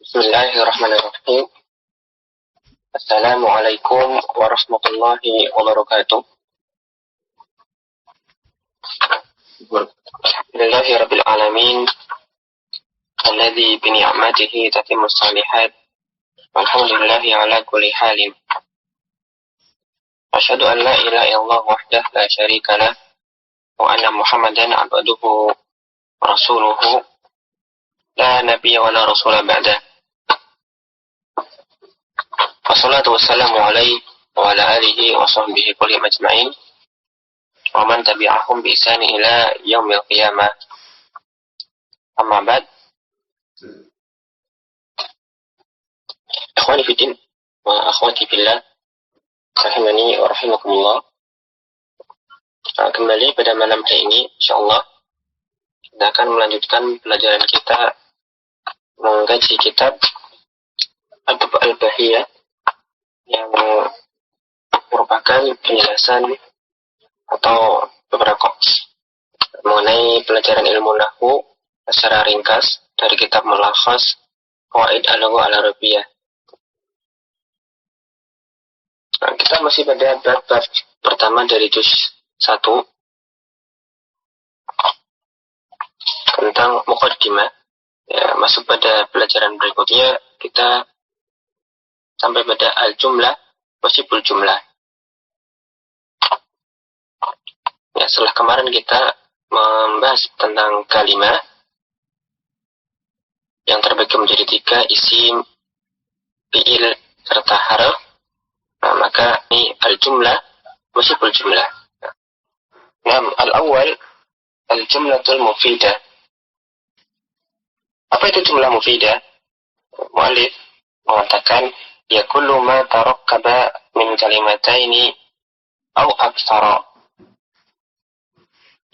Bismillahirrahmanirrahim. Assalamualaikum warahmatullahi wabarakatuh. Alhamdulillahirabbil alamin. Alladzi bi ni'matihi tatimmus shalihat. Walhamdulillahi ala kulli halin. Asyhadu an la ilaha illallah wahdahu la syarika lah wa anna Muhammadan abduhu wa rasuluhu la nabiyya wa la rasula ba'da. Wassalatu wassalamu alaihi wa ala alihi wa sahbihi kullihim ajma'in wa man tabi'ahum bi ihsani ila yaumil qiyamah. Amma ba'd. Ikhwani fiddin wa akhwati fillah, rahimani wa rahimakumullah. Kembali pada malam hari ini, insyaallah kita akan melanjutkan pelajaran kita mengkaji kitab Adab al-Bahiyah yang merupakan penjelasan atau beberapa mengenai pelajaran ilmu nahwu secara ringkas dari kitab Mulakhas Qawaid al-Lughah al-Arabiyyah. Nah, kita masih pada bab pertama dari juz 1 tentang muqaddimah. Ya, masuk pada pelajaran berikutnya kita sampai pada al-jumlah wasiful jumlah. Ya, setelah kemarin kita membahas tentang kalimat yang terbagi menjadi 3, isim, fi'il, serta harf. Nah, maka ini al-jumlah wasiful jumlah. Nah, al-awwal al-jumlatul mufidah. Apa itu jumlah mufidah? Mu'allif mengatakan ya kullu ma tarakkaba min kalimataini au aktsara.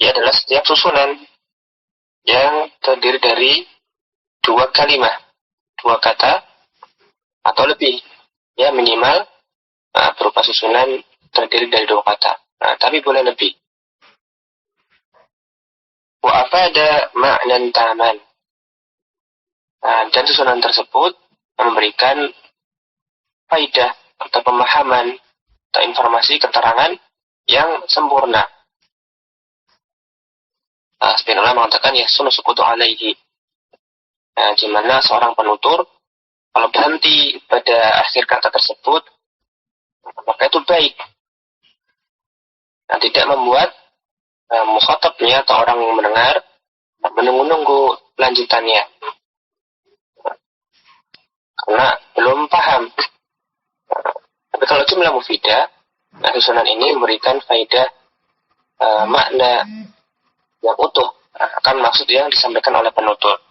Ia adalah setiap susunan yang terdiri dari 2 kalimat, 2 kata atau lebih. Ya, minimal berupa susunan terdiri dari 2 kata. Nah, tapi boleh lebih. Wa afada ma'nan taman. Dan susunan tersebut memberikan faidah atau pemahaman atau informasi keterangan yang sempurna. Spinoza mengatakan ya sunu sukutu alaihi. Di mana seorang penutur kalau berhenti pada akhir kata tersebut maka itu baik. Tidak membuat mukhatabnya atau orang yang mendengar menunggu-nunggu lanjutannya karena belum paham. Tapi kalau jumlah mufidah, susunan ini memberikan faedah makna yang utuh akan maksud yang disampaikan oleh penutur.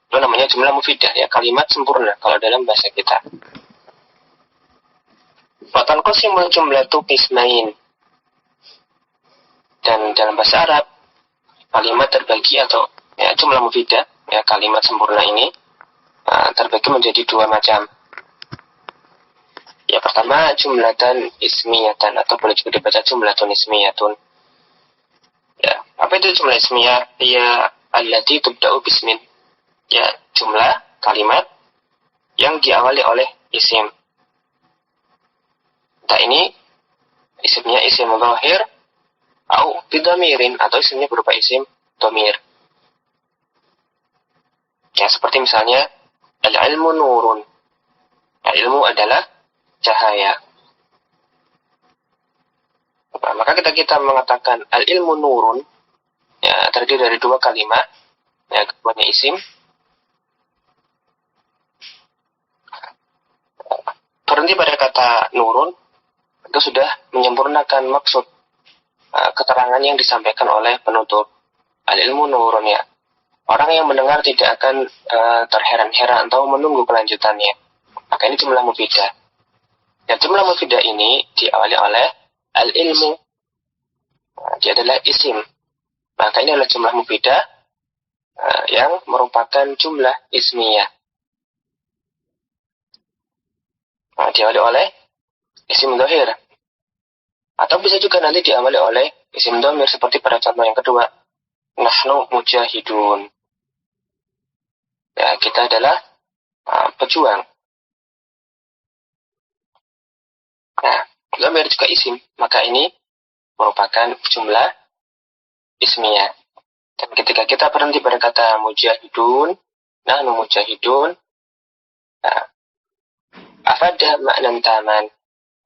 Itu namanya jumlah mufidah, ya, kalimat sempurna kalau dalam bahasa kita. Fatan qasimul jumlatu qismain. Dan dalam bahasa Arab kalimat terbagi atau ya, jumlah mufidah, ya, kalimat sempurna ini terbagi menjadi 2 macam. Ya, pertama jumlatan ismiyatan atau boleh juga dibaca jumlatun ismiyatun. Ya, apa itu jumlah ismiyah? Ya, allati tubda'u bismin. Ya, jumlah kalimat yang diawali oleh isim. Entah ini isimnya isim zahir atau bidhamirin atau isimnya berupa isim dhamir. Ya, seperti misalnya al-ilmu nurun. Ya, ilmu adalah cahaya. Nah, maka kita mengatakan al-ilmu nurun, ya, terdiri dari 2 kalimat, ya, keduanya isim. Berhenti pada kata nurun itu sudah menyempurnakan maksud keterangan yang disampaikan oleh penutur. Al-ilmu nurun, ya, orang yang mendengar tidak akan terheran-heran atau menunggu kelanjutannya. Maka ini jumlah mufidah. Dan jumlah mufidah ini diawali oleh al-ilmu. Dia adalah isim. Maka ini adalah jumlah mufidah yang merupakan jumlah ismiyah. Diawali oleh isim dhahir. Atau bisa juga nanti diawali oleh isim dhamir seperti pada contoh yang kedua. Nahnu mujahidun. Ya, kita adalah pejuang. Nah, dhamir juga isim, maka ini merupakan jumlah ismiyah. Dan ketika kita berhenti pada kata mujahidun, nahnu mujahidun, afadah makna taman,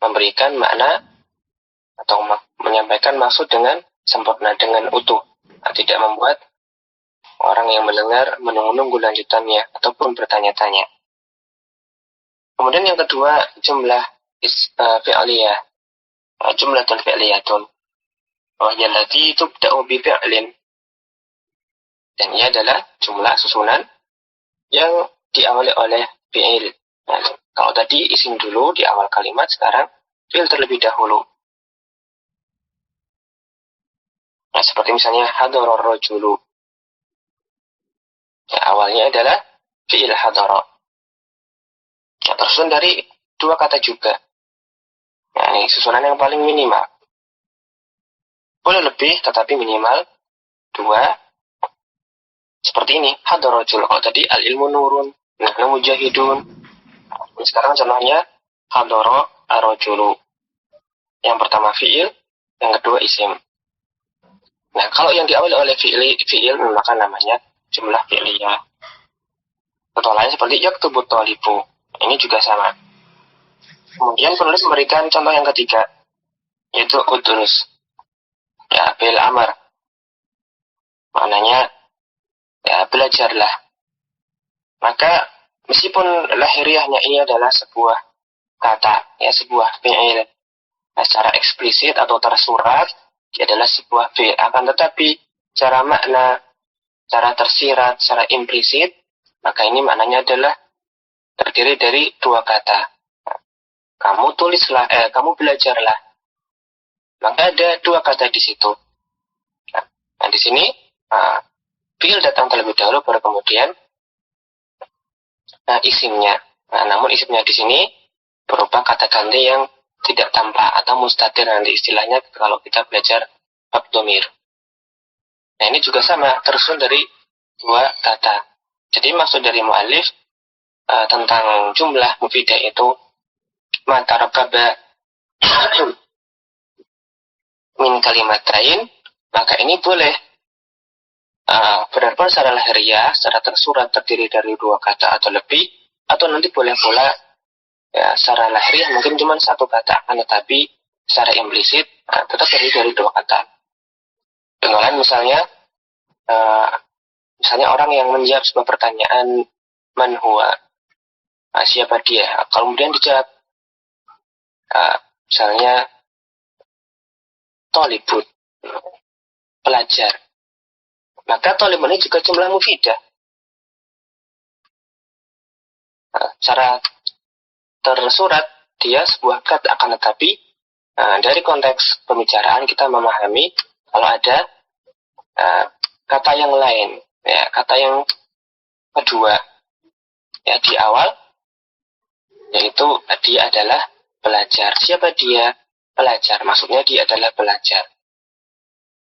memberikan makna atau menyampaikan maksud dengan sempurna, dengan utuh, tidak membuat orang yang mendengar menunggu-nunggu lanjutannya ataupun bertanya-tanya. Kemudian yang kedua, jumlah fi'liyah, jumlah fi'liyatun, wahiyallati tubda'u bi fi'lin, dan ia adalah jumlah susunan yang diawali oleh fi'il. Nah, kalau tadi isim dulu di awal kalimat, sekarang fi'il terlebih dahulu. Nah, seperti misalnya hadara rajulu. Ya, awalnya adalah fi'il hadara. Ya, tersusun dari dua kata juga. Nah, ini susunan yang paling minimal. Boleh lebih, tetapi minimal dua. Seperti ini, hadara rajul. Kalau tadi al-ilmu nurun, nahnu mujahidun. Ini sekarang contohnya hadara ar-rajulu. Yang pertama fi'il, yang kedua isim. Nah, kalau yang diawali oleh fi'il maka namanya jumlah fi'liyah. Contoh lain seperti yaktubut thalibu. Ini juga sama. Kemudian penulis memberikan contoh yang ketiga, yaitu udrus. Ya, fi'il amar. Maknanya, ya, belajarlah. Maka, meskipun lahiriahnya ini adalah sebuah kata, ya, sebuah fi'il, nah, secara eksplisit atau tersurat, dia adalah sebuah fi'il. Akan tetapi, secara makna, secara tersirat, secara implisit, maka ini maknanya adalah terdiri dari dua kata. Kamu tulislah, kamu belajarlah. Maka ada dua kata di situ. Nah, di sini fi'il datang terlebih dahulu, baru kemudian isimnya. Nah, namun isimnya di sini berupa kata ganti yang tidak tampak atau mustatir nanti istilahnya kalau kita belajar bab dhamir. Nah, ini juga sama, tersusun dari dua kata. Jadi maksud dari mu'allif tentang jumlah mufidah itu matarakaba min kalimatain, maka ini boleh benar-benar secara lahiriah, secara tersurat terdiri dari dua kata atau lebih, atau nanti boleh pula ya, secara lahiriah mungkin cuma satu kata, akan tetapi secara implisit tetap terdiri dari dua kata. Dengan lain misalnya orang yang menjawab sebuah pertanyaan, man huwa, siapa dia, kemudian dijawab misalnya thalibun, pelajar, maka thalibun ini juga jumlah mufidah. Secara tersurat dia sebuah kata, akan tetapi dari konteks pembicaraan kita memahami kalau ada kata yang lain, ya, kata yang kedua, ya, di awal, yaitu dia adalah pelajar. Siapa dia? Pelajar. Maksudnya dia adalah pelajar.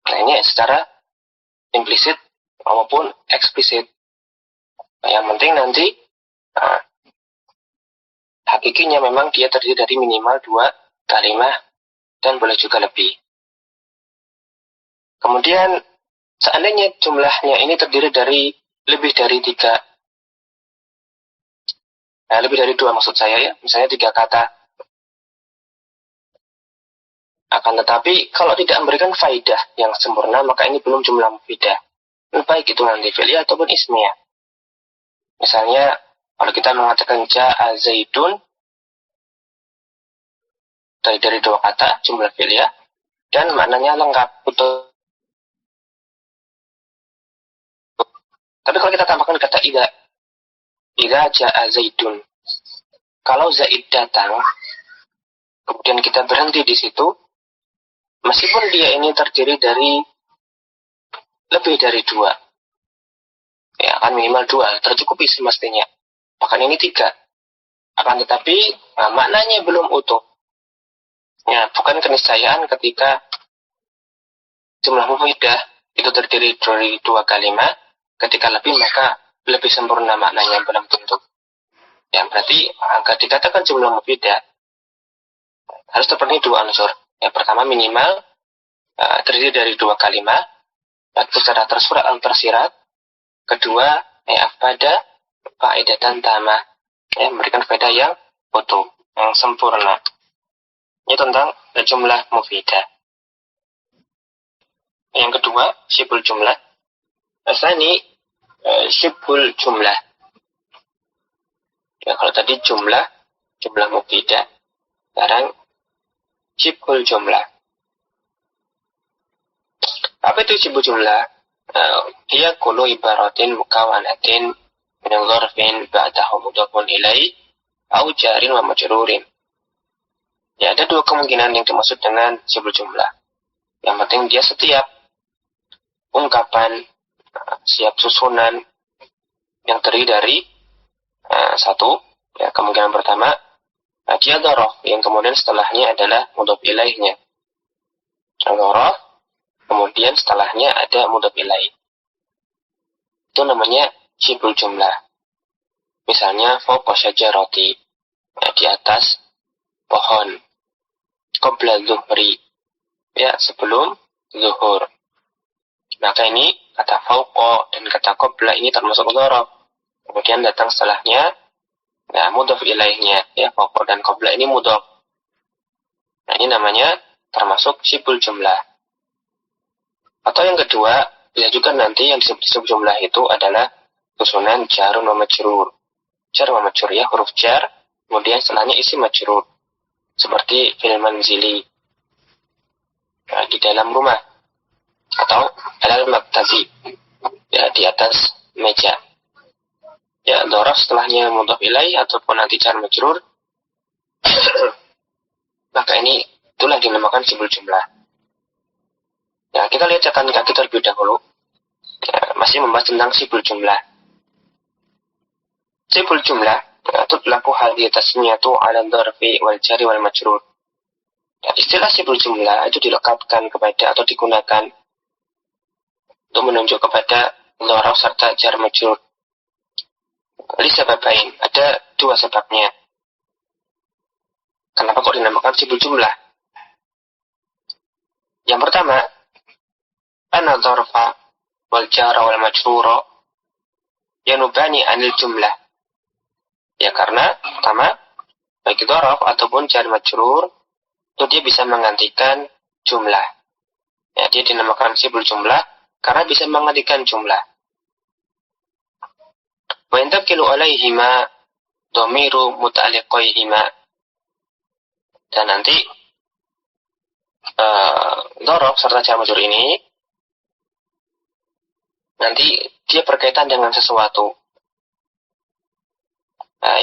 Nah, ini secara implisit maupun eksplisit. Nah, yang penting nanti hakikinya memang dia terdiri dari minimal dua kalimat dan boleh juga lebih. Kemudian seandainya jumlahnya ini terdiri dari lebih dari tiga, lebih dari dua maksud saya ya, misalnya tiga kata. Akan tetapi kalau tidak memberikan faidah yang sempurna, maka ini belum jumlah mufidah. Baik itu nanti fi'liyah ataupun ismiyah. Misalnya kalau kita mengatakan ja'a zaidun dari dua kata jumlah fi'liyah dan maknanya lengkap betul. Tapi kalau kita tambahkan kata idza ja'a zaidun, kalau Zaid datang kemudian kita berhenti di situ, meskipun dia ini terdiri dari lebih dari dua, ya kan minimal dua, tercukupi semestinya. Bahkan ini tiga. Akan tetapi maknanya belum utuh. Ya, bukan keniscayaan ketika jumlah mufidah itu terdiri dari dua kalimat, ketika lebih maka lebih sempurna maknanya belum tentu. Ya, berarti agar dikatakan jumlah mufidah harus terpenuhi dua unsur. Yang pertama minimal terdiri dari dua kalimat, yaitu secara tersurat atau tersirat. Kedua, pada faedatan tamah, memberikan faedah yang utuh, yang sempurna. Ini tentang jumlah mufidah. Yang kedua, syibul jumlah. Asani syibul jumlah. Ya, kalau tadi jumlah mufidah, sekarang syibul jumlah. Apa itu syibul jumlah? Dia kullu ibaratin mukawanatin min dzarfin ba'dahu mudhafun ilaih au jarin wa majrurin. Ya, ada dua kemungkinan yang dimaksud dengan syibul jumlah. Yang penting dia setiap ungkapan, setiap susunan yang terdiri dari satu, ya, kemungkinan pertama dia dzaraf, yang kemudian setelahnya adalah mudhaf ilaihnya. Dzaraf, kemudian setelahnya ada mudhaf ilaih. Itu namanya syibul jumlah. Misalnya fawqa syajarati, di atas pohon. Qabla zuhri, ya, sebelum zuhur. Maka ini kata fawqa dan kata qabla ini termasuk dzaraf. Kemudian datang setelahnya mudhaf ilaihnya, ya, fawqa dan qabla ini mudhaf. Nah, ini namanya termasuk syibul jumlah. Atau yang kedua, bisa juga nanti yang disebut syibul jumlah itu adalah susunan jarun wa majrur. Jar wa majrur, ya, huruf jar, kemudian setelahnya isi majrur. Seperti fil manzili, di dalam rumah, atau alal maktabi, ya, di atas meja. Ya, dzaraf setelahnya mudhaf ilaih ataupun nanti jar majrur. Maka ini itulah dinamakan syibul jumlah. Ya, kita lihat catatan kaki terlebih dahulu. Ya, masih membahas tentang syibul jumlah. Syibul jumlah tutlaku hadhihi tasmiyatu 'ala dzarfi wal jari wal majrur. Ya, istilah syibul jumlah itu dilekatkan kepada atau digunakan untuk menunjuk kepada dzaraf serta jar majrur. Lisababain, ada dua sebabnya. Kenapa kok dinamakan syibul jumlah? Yang pertama, anna dzarfa wal jara wal majrura yanubani 'anil jumlah. Ya, karena pertama, baik dzaraf ataupun jar majrur itu dia bisa menggantikan jumlah. Ya, dia dinamakan syibul jumlah karena bisa menggantikan jumlah. Wa yantaqilu alaihima dhamiru muta'alliqaihima. Dan nanti dzaraf serta jar majrur ini nanti dia berkaitan dengan sesuatu. Nah,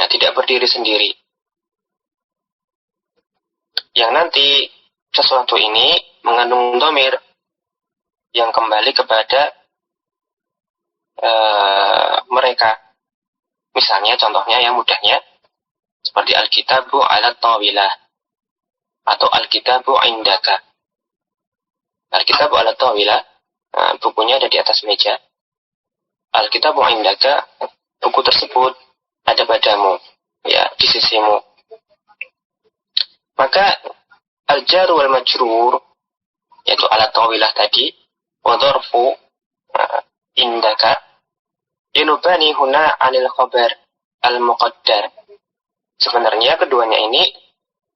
tidak berdiri sendiri. Yang nanti sesuatu ini mengandung dhamir yang kembali kepada mereka. Misalnya, contohnya yang mudahnya seperti al-kitabu ala tawilah atau al-kitabu indaka. Al-kitabu ala tawilah, bukunya ada di atas meja. Al-kitabu indaka, buku tersebut ada padamu, ya, di sisimu. Maka al-jar wal majrur, yaitu ala tawilah tadi, wa dzarfu indaka, yanubani huna 'anil khabar al-muqaddar. Sebenarnya keduanya ini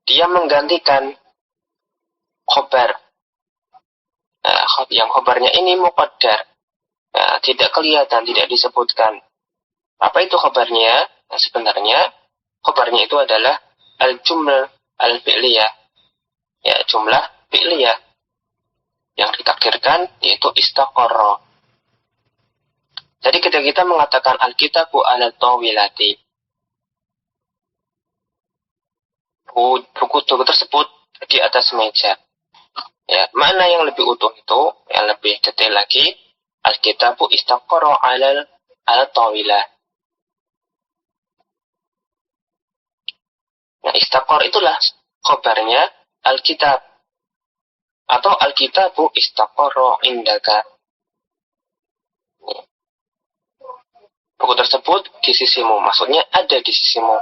dia menggantikan khabar. Yang khabarnya ini muqaddar. Tidak kelihatan, tidak disebutkan. Apa itu khabarnya? Sebenarnya khabarnya itu adalah al-jumlah al-fi'liyah. Ya, jumlah fi'liyah yang ditakdirkan yaitu istaqarra. Jadi ketika kita mengatakan al-kitabu ala tawilati, buku tersebut di atas meja. Ya, makna yang lebih utuh itu, yang lebih detail lagi, al-kitabu istaqarra ala tawilah. Nah, istaqarra itulah khabarnya al-kitab. Atau al-kitabu istaqarra indaka. Buku tersebut di sisimu, maksudnya ada di sisimu.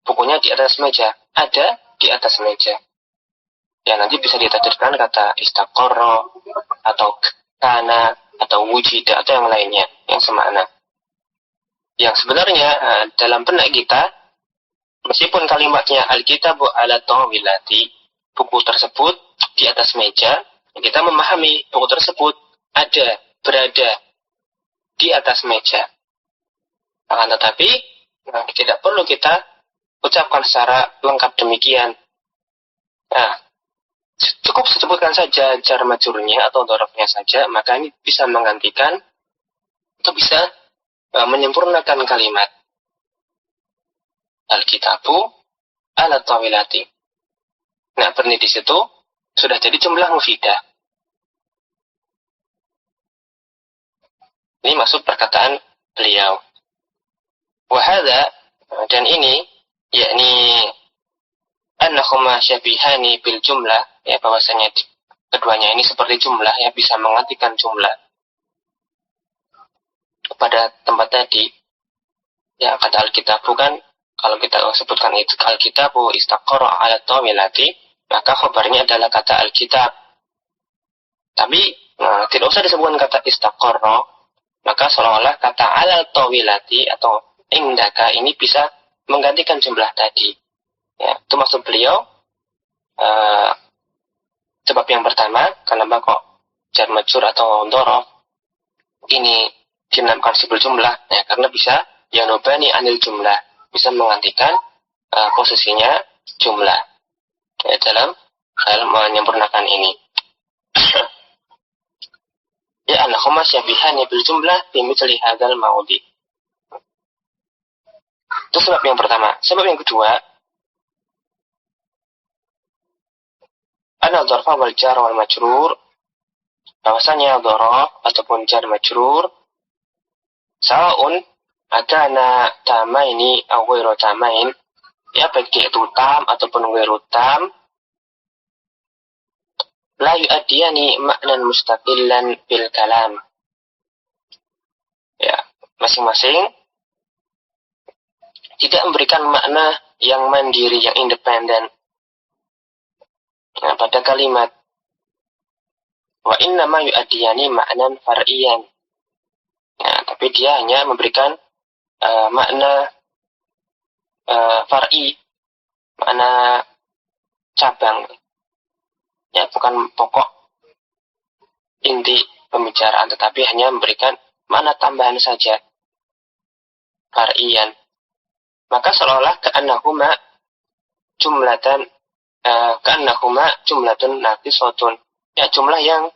Bukunya di atas meja, ada di atas meja. Ya, nanti bisa ditakdirkan kata istaqarra atau kana atau wujida atau yang lainnya yang semakna. Yang sebenarnya dalam benak kita, meskipun kalimatnya al-kitabu ala tawilati, buku tersebut di atas meja, kita memahami buku tersebut berada di atas meja. Akan tetapi tidak perlu kita ucapkan secara lengkap demikian. Nah, cukup sebutkan saja jar majrurnya atau dzarafnya saja, maka ini bisa menggantikan atau bisa menyempurnakan kalimat al-kitabu ala tawilati. Nah, berhenti di situ sudah jadi jumlah mufidah. Ini maksud perkataan beliau. Wahada, dan ini yakni annahuma syabihani bil jumlah, ya, bahwasanya keduanya ini seperti jumlah, ya, bisa menggantikan jumlah. Pada tempat tadi, ya, kata al-kitabu kan, kalau kita sebutkan itu al-kitabu istaqarra ala tawilati, maka khabarnya adalah kata al-kitab. Tapi tidak usah disebutkan kata istaqarra, maka seolah-olah kata ala tawilati atau indaka ini bisa menggantikan jumlah tadi. Ya, itu maksud beliau. Sebab yang pertama, kenapa kok jar majrur atau dzaraf ini dinamakan sibul jumlah? Ya, karena bisa yanubani anil jumlah, bisa menggantikan posisinya jumlah, ya, dalam hal menyempurnakan ini. Ya, annahuma syabihani bil jumlah fi mithli hadzal maudi. Itu sebab yang pertama. Sebab yang kedua, anna dzarfa wal jar wal majrur, bahwasanya dzaraf ataupun jar majrur saun akana tamaini aw ghairu tamain, ya, baik itu tam ataupun ghairu tam, la yu'addiyani ma'nan mustaqillan bil kalam. Ya, masing-masing tidak memberikan makna yang mandiri, yang independen. Nah, pada kalimat wa inna ma yu'addiyani ma'nan far'iyan. Nah, tapi dia hanya memberikan makna far'i, makna cabang. Ya, bukan pokok inti pembicaraan, tetapi hanya memberikan makna tambahan saja, far'iyan. Maka seolah ka'annahuma jumlatan jumlatun naqisatun, ya, jumlah yang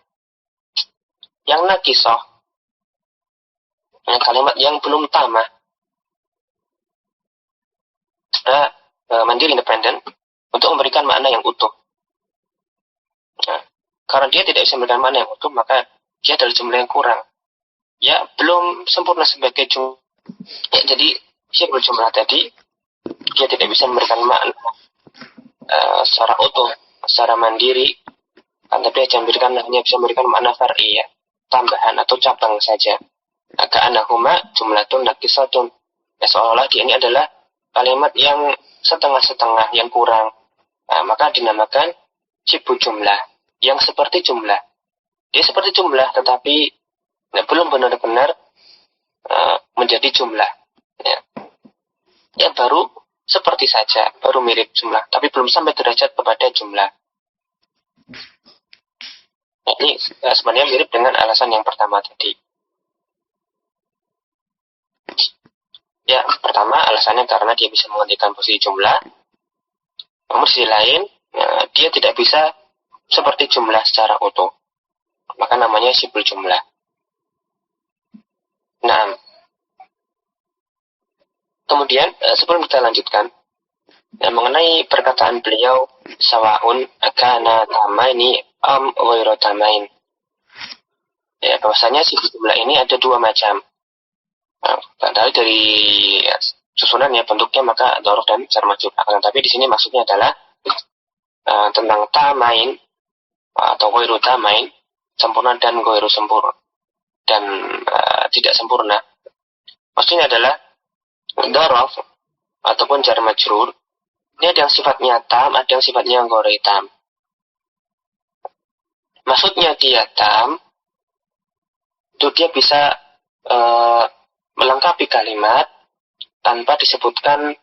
naqisah, kalimat yang belum tamah. Mandiri independen untuk memberikan makna yang utuh. Nah, karena dia tidak bisa memberikan makna yang utuh, maka dia adalah jumlah yang kurang. Ya, belum sempurna sebagai jumlah. Ya, jadi sibul jumlah tadi dia tidak bisa memberikan makna secara utuh, secara mandiri, tapi hanya bisa memberikan makna far'i, ya, tambahan atau cabang saja. Ka'annahuma jumlatun naqisatun, ya, seolah dia ini adalah kalimat yang setengah-setengah, yang kurang. Nah, maka dinamakan sibul jumlah, yang seperti jumlah. Dia seperti jumlah, tetapi belum benar-benar menjadi jumlah. Ya, baru seperti saja, baru mirip jumlah, tapi belum sampai derajat kepada jumlah. Nah, ini sebenarnya mirip dengan alasan yang pertama tadi. Ya, pertama alasannya karena dia bisa menggantikan posisi jumlah. Namun sisi lain, dia tidak bisa seperti jumlah secara utuh. Maka namanya sibul jumlah. Nah, kemudian sebelum kita lanjutkan, mengenai perkataan beliau sawaun akana tamaini am ghairu tamain. Ya, bahwasanya sibul jumlah ini ada dua macam. Dari susunannya, bentuknya, maka dzaraf dan jar majrur. Tapi di sini maksudnya adalah tentang tamain atau ghairu tamain, sempurna dan ghairu sempurna, dan tidak sempurna. Maksudnya adalah dhorof ataupun jar majrur ini ada yang sifatnya tam, ada yang sifatnya ghairi tam. Maksudnya dia tam itu dia bisa melengkapi kalimat tanpa disebutkan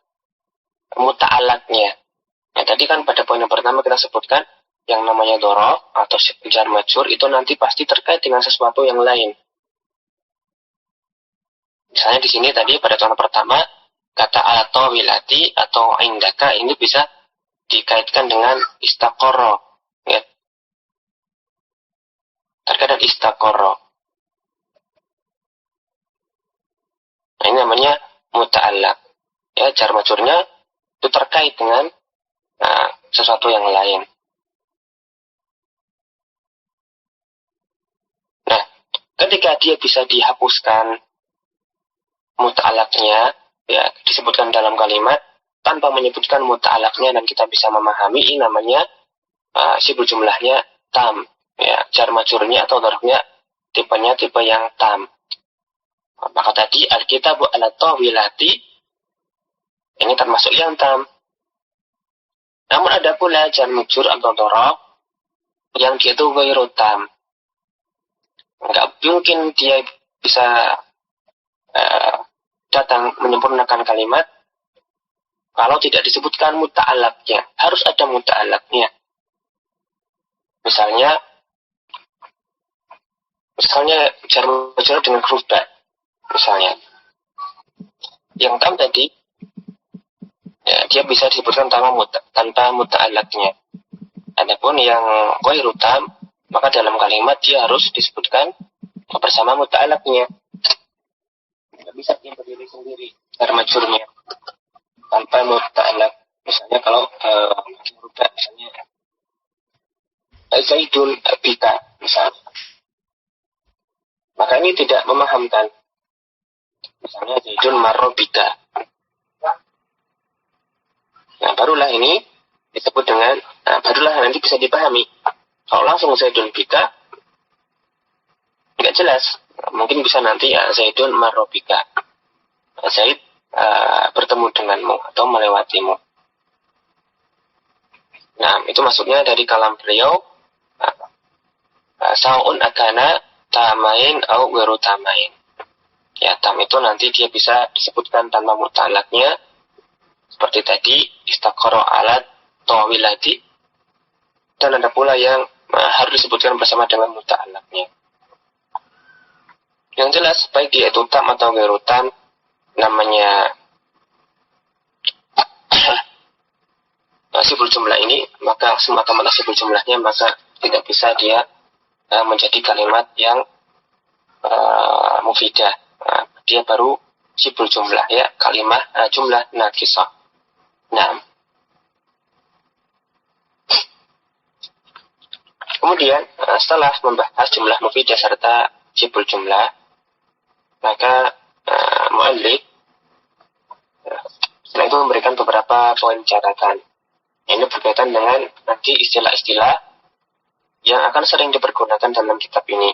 muta'alaknya. Ya, tadi kan pada poin yang pertama kita sebutkan yang namanya dhorof atau jar majrur itu nanti pasti terkait dengan sesuatu yang lain. Misalnya di sini tadi pada contoh pertama kata atau wilati atau indaka ini bisa dikaitkan dengan istaqarra. Ya. Terkait dengan istaqarra. Nah, ini namanya muta'allaq. Ya, jar majrurnya itu terkait dengan sesuatu yang lain. Nah, ketika dia bisa dihapuskan muta'allaqnya, ya disebutkan dalam kalimat tanpa menyebutkan muta'allaqnya dan kita bisa memahami ini namanya sibuk jumlahnya tam. Ya, jar majrurnya atau dhorofnya tipenya tipe yang tam. Maka tadi alkitabu ala tawilati ini termasuk yang tam. Namun ada pula jar majrur atau dhorof yang dia itu ghairu tam. Enggak mungkin dia bisa datang menyempurnakan kalimat kalau tidak disebutkan muta'alaknya. Harus ada muta'alaknya. Misalnya jar majrur dengan huruf ba. Misalnya yang tam tadi ya, dia bisa disebutkan tanpa muta'alaknya. Adapun yang ghairu tam maka dalam kalimat dia harus disebutkan bersama muta'alaknya. Tidak bisa dia berdiri sendiri jar majrurnya tanpa muta'alaq. Misalnya kalau misalnya Zaidun bika misalnya, maka ini tidak memahamkan. Misalnya Zaidun marro bika, nah barulah ini disebut dengan barulah nanti bisa dipahami. Kalau langsung Zaidun bika nggak jelas. Mungkin bisa nanti Zaidun marro bika, Zaid bertemu denganmu atau melewatimu. Nah, itu maksudnya dari kalam beliau sa'un akana tamain au ghairu tamain. Ya, tam itu nanti dia bisa disebutkan tanpa muta'alaknya seperti tadi istaqarra alat tawilati, dan ada pula yang harus disebutkan bersama dengan muta'alaknya. Yang jelas baik dia itu tam atau ghairu tam namanya sibul jumlah ini, maka semata-mata sibul jumlahnya maka tidak bisa dia menjadi kalimat yang mufidah. Dia baru sibul jumlah ya, kalimat jumlah nakisah. Nah, kemudian setelah membahas jumlah mufidah serta sibul jumlah, maka mu'allif setelah itu memberikan beberapa poin catatan. Ini berkaitan dengan nanti istilah-istilah yang akan sering dipergunakan dalam kitab ini.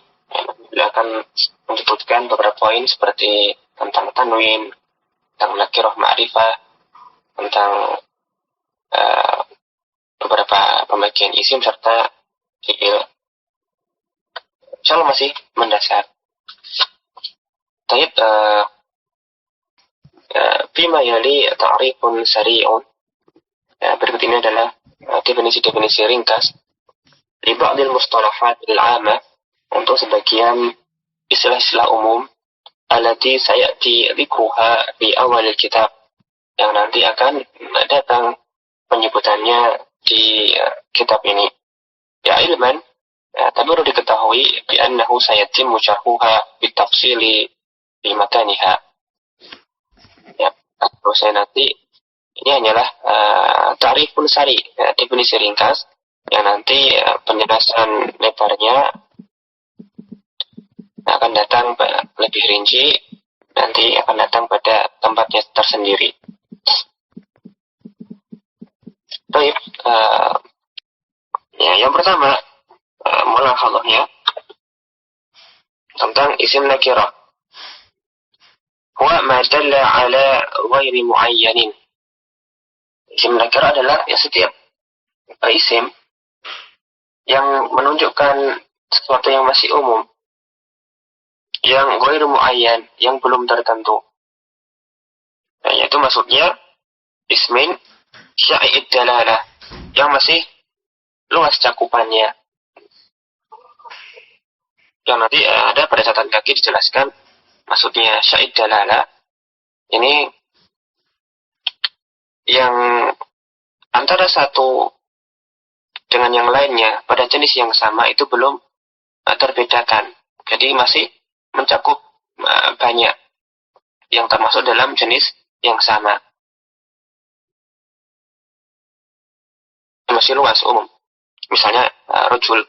Beliau akan menyebutkan beberapa poin seperti tentang tanwin, tentang nakirah ma'rifah, tentang beberapa pembagian isim serta fi'il. Insyaallah masih mendasar. Taib bima yali ta'rifun sari'un. Berikut ini adalah definisi-definisi ringkas li ba'dil mustalahat al-'amah untuk sebagian istilah-istilah umum allati sayati dzikruha di awal kitab, yang nanti akan datang penyebutannya di kitab ini. Ya ilman, tapi perlu diketahui bi annahu sayatimmu syarhuha bitafsili bi makaniha. Ya, proses nanti ini hanyalah ta'rifun sari, definisi ringkas yang nanti penjelasan lebarnya akan datang lebih rinci, nanti akan datang pada tempatnya tersendiri. Baik, ya, yang pertama mulahadhahnya tentang isim nakirah. huwa ma dalla ala ghairi muayyanin. Isim nakirah adalah setiap isim yang menunjukkan sesuatu yang masih umum, yang ghairu muayyan, yang belum tertentu. Nah, yaitu maksudnya ismin sya'id dalalah, yang masih luas cakupannya. Yang nanti ada pada catatan kaki dijelaskan maksudnya sya'id dalalah ini yang antara satu dengan yang lainnya pada jenis yang sama itu belum terbedakan. Jadi masih mencakup banyak yang termasuk dalam jenis yang sama. Masih luas umum. Misalnya rajul,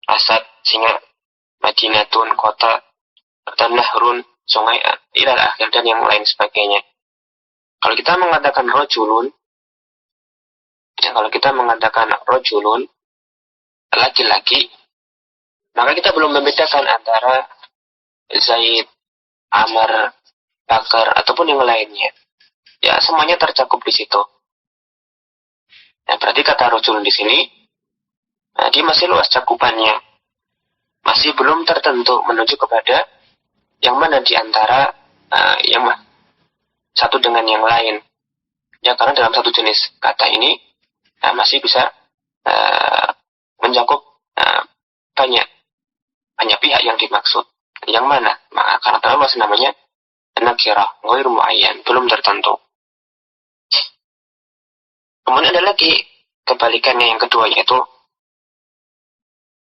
asad, singa, madinatun, kota, dan nahrun, sungai, ilal akhir, dan yang lain sebagainya. Kalau kita mengatakan rajulun, laki-laki, maka kita belum membedakan antara Zaid, Amr, Bakar, ataupun yang lainnya. Ya, semuanya tercakup di situ. Nah, berarti kata rajulun di sini, dia masih luas cakupannya. Masih belum tertentu menuju kepada yang mana di antara yang satu dengan yang lain. Ya, karena dalam satu jenis kata ini masih bisa mencakup banyak pihak yang dimaksud. Yang mana? Maka karena terlalu luas namanya nakirah, ghairu muayyan, belum tertentu. Kemudian ada lagi kebalikannya yang kedua, yaitu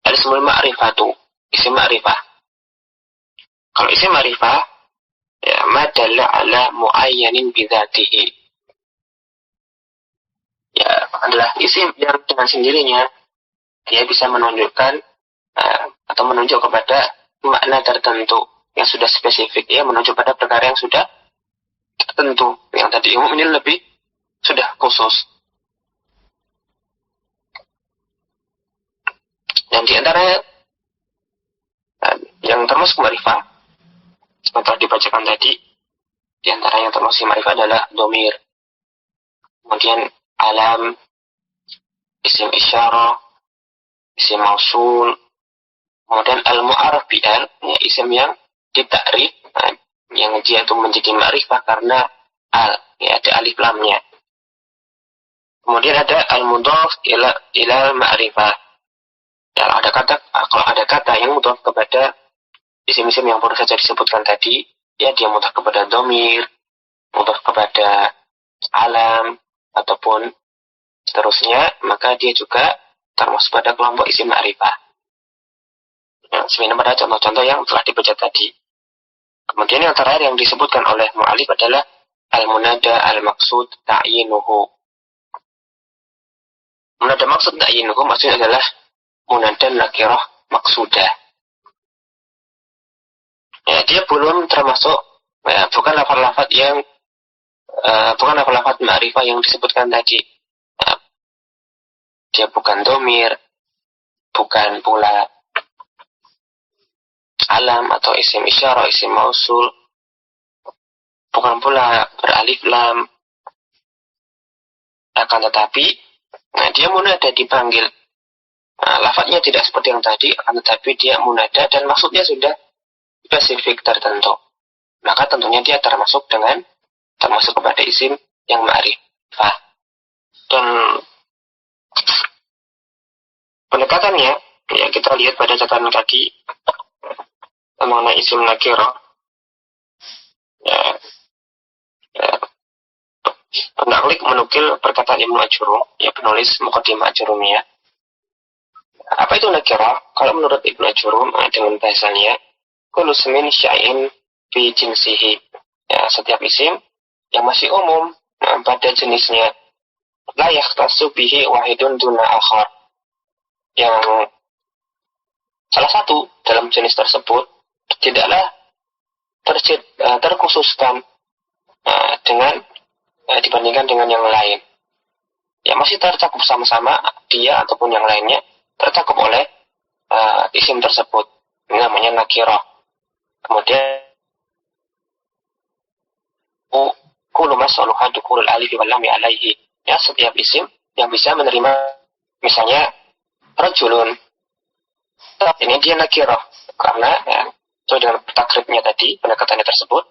al-ismul ma'rifatu, isim ma'rifah. Kalau isim ma'rifah, ya, ma dalla ala muayyanin bidzatihi. Ya, adalah isim yang dengan sendirinya dia bisa menunjukkan atau menunjuk kepada makna tertentu yang sudah spesifik, ya, menunjuk pada perkara yang sudah tertentu. Yang tadi umum ini lebih sudah khusus. Dan di antara yang termasuk ma'rifah yang telah dibacakan tadi, di antara yang termasuk ma'rifah adalah domir, kemudian alam, isim isyarah, isim mausul, kemudian al-mu'arraf bi'al, ya, isim yang ditakrif, yang dia itu menjadi ma'rifah karena al, ya, ada alif lamnya. Kemudian ada al-mudhaf ila ma'rifah. Kalau ada kata yang mudhaf kepada isim-isim yang baru saja disebutkan tadi, ya, dia mudhaf kepada domir, mudhaf kepada alam, ataupun seterusnya, maka dia juga termasuk pada kelompok isim ma'rifah. Nah, sebenarnya pada contoh-contoh yang telah dibaca tadi. Kemudian yang terakhir yang disebutkan oleh mu'alif adalah al-munada al-maksud ta'yinuhu. Munada maksud ta'yinuhu maksudnya adalah munada nakirah maksudah. Ya, dia belum termasuk, ya, bukan lafaz-lafaz yang bukan lafaz ma'rifah yang disebutkan tadi. Ya, dia bukan domir, bukan pula alam atau isim isyarah, isim mausul, bukan pula beralif lam. Akan tetapi, dia munada dipanggil. Lafaznya tidak seperti yang tadi, akan tetapi dia munada dan maksudnya sudah spesifik tertentu. Maka tentunya dia termasuk kepada isim yang ma'rifah. Dan pendekatannya, ya, kita lihat pada catatan kaki mengenai isim nakirah. Penaklik menukil perkataan Ibnu Ajurrum, ya, penulis Muqaddimah Ajurrumiyah. Apa itu nakirah? Kalau menurut Ibnu Ajurrum, dengan bahasanya, kullu ismin syai'in fi jinsihi. Ya, setiap isim yang masih umum pada jenisnya. La yakhtassu bihi wahidun duna akhar. Yang salah satu dalam jenis tersebut tidaklah terkhususkan dengan dibandingkan dengan yang lain. Ya, masih tercakup sama-sama dia ataupun yang lainnya tercakup oleh isim tersebut. Ini namanya nakirah. Kemudian masaluha dukhulul alif wal lam alaihi. Ya, setiap isim yang bisa menerima, misalnya rajulun, ini dia nakirah karena ya, sesuai dengan takribnya tadi, pendekatannya tersebut,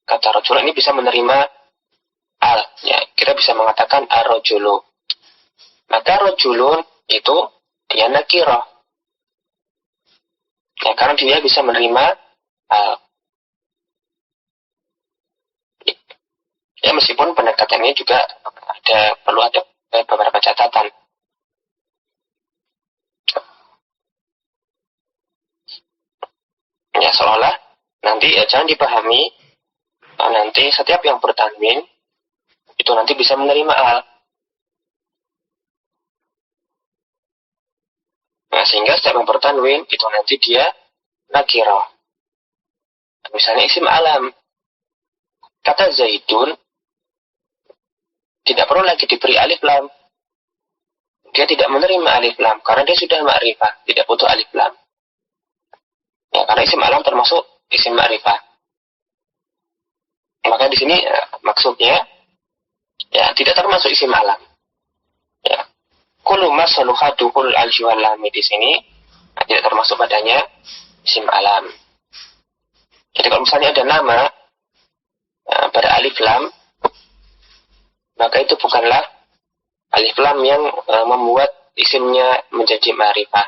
kata rajulun ini bisa menerima al, ya, kita bisa mengatakan ar-rajulu. Maka rajulun itu dia nakirah, ya, karena dia bisa menerima al. Ya, meskipun pendekatannya juga perlu ada beberapa catatan. Ya, seolah nanti ya, jangan dipahami nanti setiap yang bertanwin itu nanti bisa menerima al. Nah, sehingga setiap yang bertanwin itu nanti dia nakirah. Misalnya isim alam, kata Zaidun tidak perlu lagi diberi alif lam. Dia tidak menerima alif lam karena dia sudah ma'rifah, tidak butuh alif lam. Ya, karena isim alam termasuk isim ma'rifah. Maka di sini maksudnya ya tidak termasuk isim alam. Ya. Kullu ma saluha dukhul alif wal lam di sini tidak termasuk padanya isim alam. Jadi kalau misalnya ada nama pada alif lam, maka itu bukanlah alif lam yang membuat isimnya menjadi ma'rifah.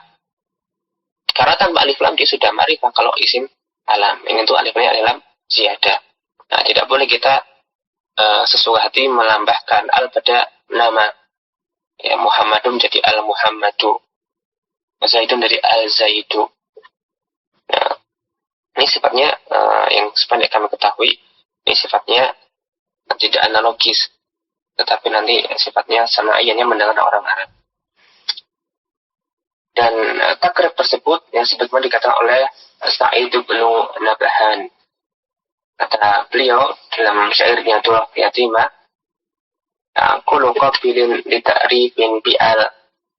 Karena tanpa alif lam dia sudah ma'rifah kalau isim alam. Ini tuh alif lam ziyadah. Nah, tidak boleh kita sesuai hati melambahkan al pada nama. Ya, Muhammadun menjadi al-Muhammadu. Zaidun dari al-Zaidu. Nah, ini sifatnya yang sependek kami ketahui, ini sifatnya tidak analogis, tetapi nanti sifatnya samaiyahnya mendengar orang Arab. Dan takrib tersebut yang sebagaimana dikatakan oleh Sa'id bin Nabahan, kata beliau dalam syairnya Durrah Yatimah, kullu qabilin li ta'rifin bi'al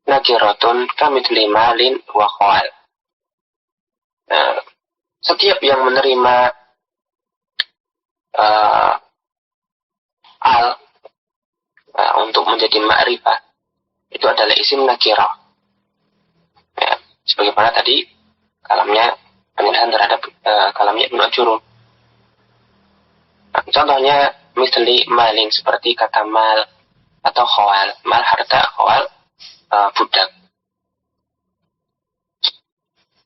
nakiratun kamithli malin wa khawal. Setiap yang menerima al untuk menjadi ma'rifah itu adalah isim nakirah. Ya, sebagaimana tadi kalamnya penilaian terhadap kalamnya Ibnu Ajurum. Contohnya misli malin, seperti kata mal atau khawal. Mal harta, khawal budak.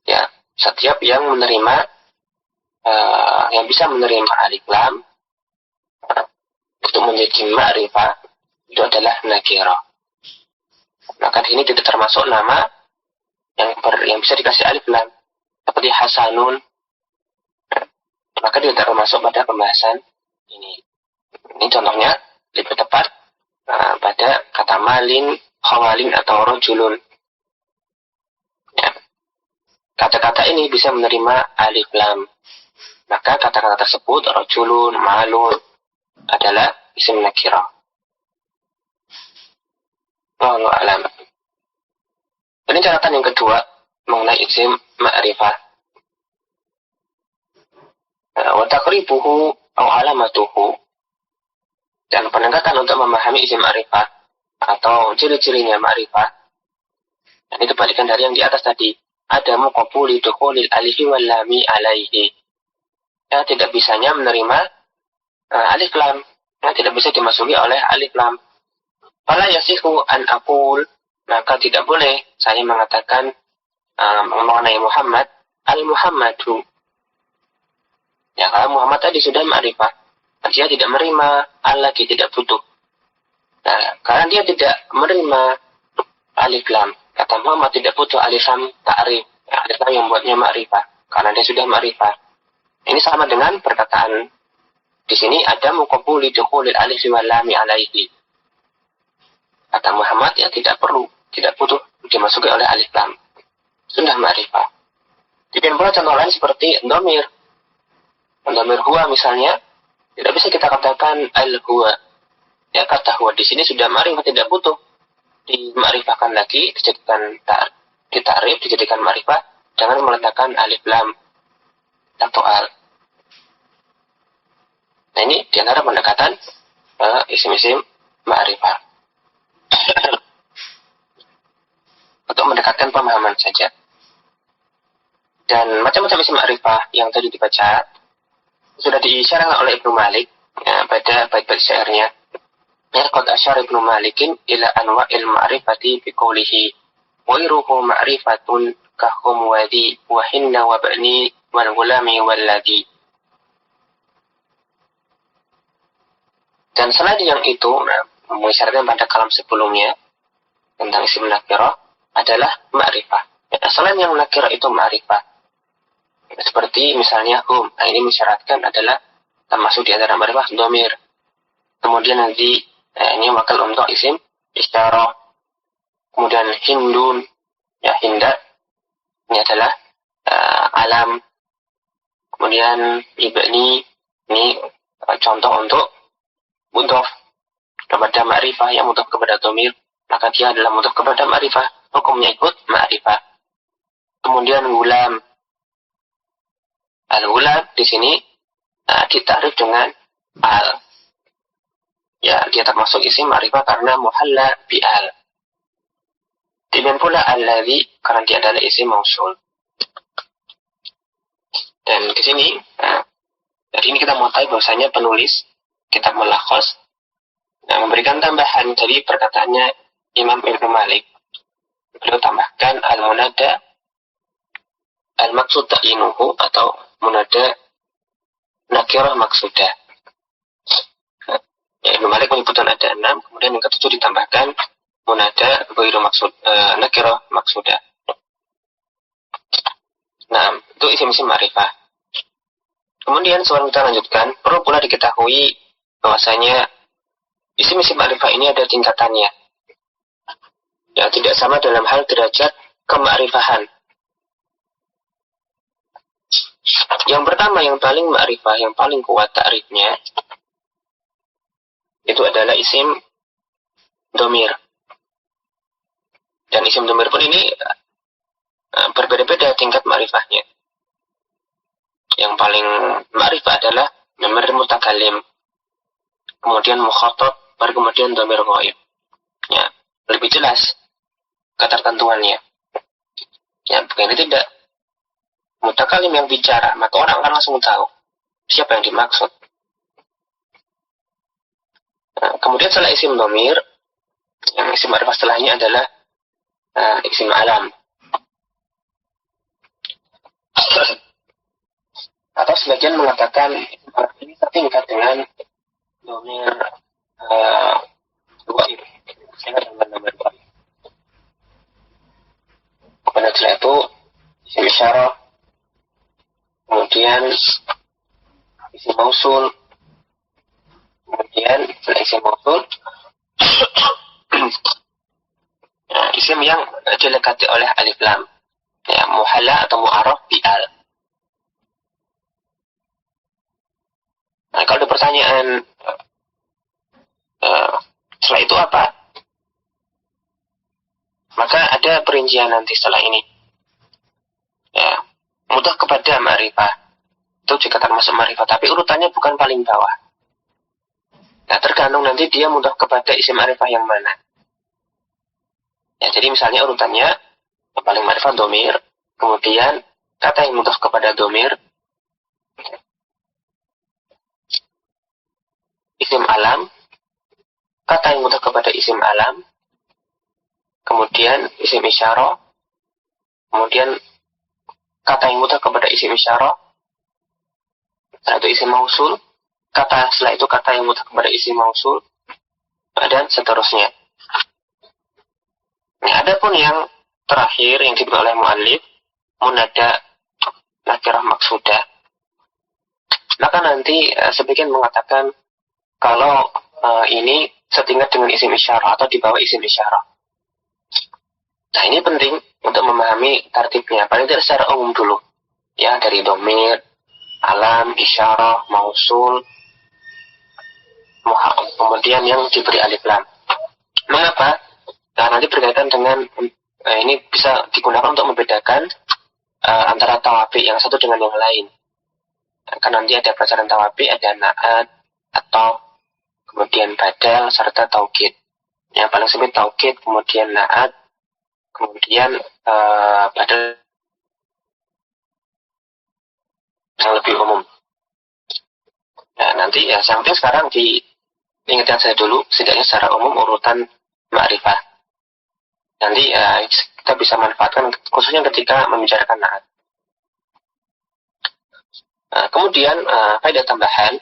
Ya, setiap yang menerima yang bisa menerima alif lam untuk menjadi ma'rifah itu adalah nakirah. Maka di sini tidak termasuk nama yang bisa dikasih alif lam seperti Hasanun. Maka tidak termasuk pada pembahasan ini. Ini contohnya lebih tepat pada kata malin, khawalin atau rojulun. Ya. Kata-kata ini bisa menerima alif lam. Maka kata-kata tersebut rojulun, malun adalah isim nakirah. Wallahu a'lam. Ini catatan yang kedua mengenai isim ma'rifah. Wa taqribuhu atau alamatuhu, dan pendekatan untuk memahami isim ma'rifah atau ciri-cirinya ma'rifah, dan itu balikan dari yang di atas tadi, ada muqabuli dukhulil alifi wal lami alaihi. Ya, tidak bisanya menerima alif lam, ya, tidak bisa dimasuki oleh alif lam. Fala yasihu an aqul, maka tidak boleh saya mengatakan mengenai Muhammad al-Muhammadu. Ya, kalau Muhammad tadi sudah ma'rifah, dia tidak menerima al lagi, tidak butuh. Nah, karena dia tidak menerima alif lam, kata Muhammad tidak butuh alif lam ta'rif, ya, alif lam yang membuatnya ma'rifah, karena dia sudah ma'rifah. Ini sama dengan perkataan di sini ada muqabuli dukhulil alif wal lam alaihi. Kata Muhammad ya tidak perlu, tidak butuh dimasuki oleh alif lam, sudah ma'rifah. Demikian pula contoh lain seperti dhamir. Dhamir huwa misalnya tidak bisa kita katakan al huwa. Ya, kata huwa di sini sudah ma'rifah, tidak butuh dimakrifahkan lagi, dijadikan ditarif, dijadikan ma'rifah, jangan meletakkan alif lam atau al. Nah, ini diantara pendekatan isim-isim ma'rifah. Untuk mendekatkan pemahaman saja. Dan macam-macam isim ma'rifah yang tadi dibaca sudah diisyaratkan oleh Ibnu Malik pada bait-bait syairnya. Qad asyara Ibnu Malikin ila anwa'il ma'rifati bi qawlihi wa iruhu ma'rifatun kahum wadi wa hinna wa ba'ni wal gulami wal ladi. Dan selain yang itu, mengisyaratkan pada kalam sebelumnya tentang isim nakirah adalah ma'rifah. Selain yang nakirah itu ma'rifah. Seperti misalnya hum. Nah, ini mengisyaratkan adalah termasuk di antara ma'rifah dhamir. Kemudian nanti ini wakil untuk isim isyarah. Kemudian hindun, ya hinda, ini adalah alam. Kemudian ibni, ini contoh untuk mudhof kepada ma'rifah yang mudhof kepada dhamir, maka dia adalah mudhof kepada ma'rifah, hukumnya ikut ma'rifah. Kemudian gulam, al-gulam di sini ditakrif dengan al. Ya, dia termasuk isim ma'rifah karena muhalla bi al. Demikian pula alladzi karena dia adalah isim mausul. Dan di sini, dari ini kita mau tahu bahwasanya penulis kitab Mulakhas memberikan tambahan dari perkataannya Imam Ibnu Malik. Beliau tambahkan al-munada al-maksud ta'inuhu atau munada nakirah maksudah. Ibnu Malik menyebutkan ada 6, kemudian yang ketujuh ditambahkan munada ghairu maksud nakirah maksudah. Nah, itu isim-isim ma'rifah. Kemudian sebelum kita lanjutkan, perlu pula diketahui bahwasanya isim-isim ma'rifah ini ada tingkatannya. Ya, tidak sama dalam hal derajat kema'rifahan. Yang pertama, yang paling ma'rifah, yang paling kuat ta'rifnya, itu adalah isim dhamir. Dan isim dhamir pun ini berbeda-beda tingkat ma'rifahnya. Yang paling ma'rifah adalah dhamir mutakallim, kemudian mukhatab, baru kemudian dhamir ghaib. Ya, lebih jelas ketertentuannya. Ya, begini tidak. Mutakallim yang bicara, maka orang akan langsung tahu siapa yang dimaksud. Nah, kemudian setelah isim dhamir, yang isim ma'rifah setelahnya adalah isim alam. Atau sebagian mengatakan ini setingkat dengan dhamir ghaib. Saya dengan dhamir ghaib. Kemudian setelah itu isim isyarah, kemudian isim mausul, kemudian setelah isim mausul isim yang dilekati oleh alif lam, ya, muhalla atau mu'arraf bi al. Nah, kalau ada pertanyaan setelah itu apa? Maka ada perincian nanti setelah ini. Ya, mudah kepada ma'rifah itu juga termasuk ma'rifah, tapi urutannya bukan paling bawah. Nah, tergantung nanti dia mudah kepada isim ma'rifah yang mana. Ya, jadi misalnya urutannya yang paling ma'rifah dhamir, kemudian kata yang mudah kepada dhamir, isim alam, kata yang mudah kepada isim alam, kemudian isim isyarah, kemudian kata yang mudah kepada isim isyarah, setelah itu isim mausul, setelah itu kata yang mudah kepada isim mausul, dan seterusnya. Nah, ada pun yang terakhir yang diberi oleh mu'allif, munada nakirah maksudah. Maka nanti sebagian mengatakan kalau ini setingkat dengan isim isyarah atau di bawah isim isyarah. Nah, ini penting untuk memahami tartibnya. Paling tidak secara umum dulu. Ya, dari dhamir, alam, isyarah, mausul, kemudian yang diberi alif lam. Mengapa? Nah, nanti berkaitan dengan ini bisa digunakan untuk membedakan antara tawabi yang satu dengan yang lain. Kan nanti ada pelajaran tawabi, ada na'at, atau kemudian badal, serta taukid. Yang paling sempit taukid, kemudian naat, kemudian badal yang lebih umum. Nah, nanti ya yang penting sekarang diingatkan saya dulu, setidaknya secara umum urutan ma'rifah. Nanti kita bisa manfaatkan khususnya ketika membicarakan naat. Kemudian faedah tambahan,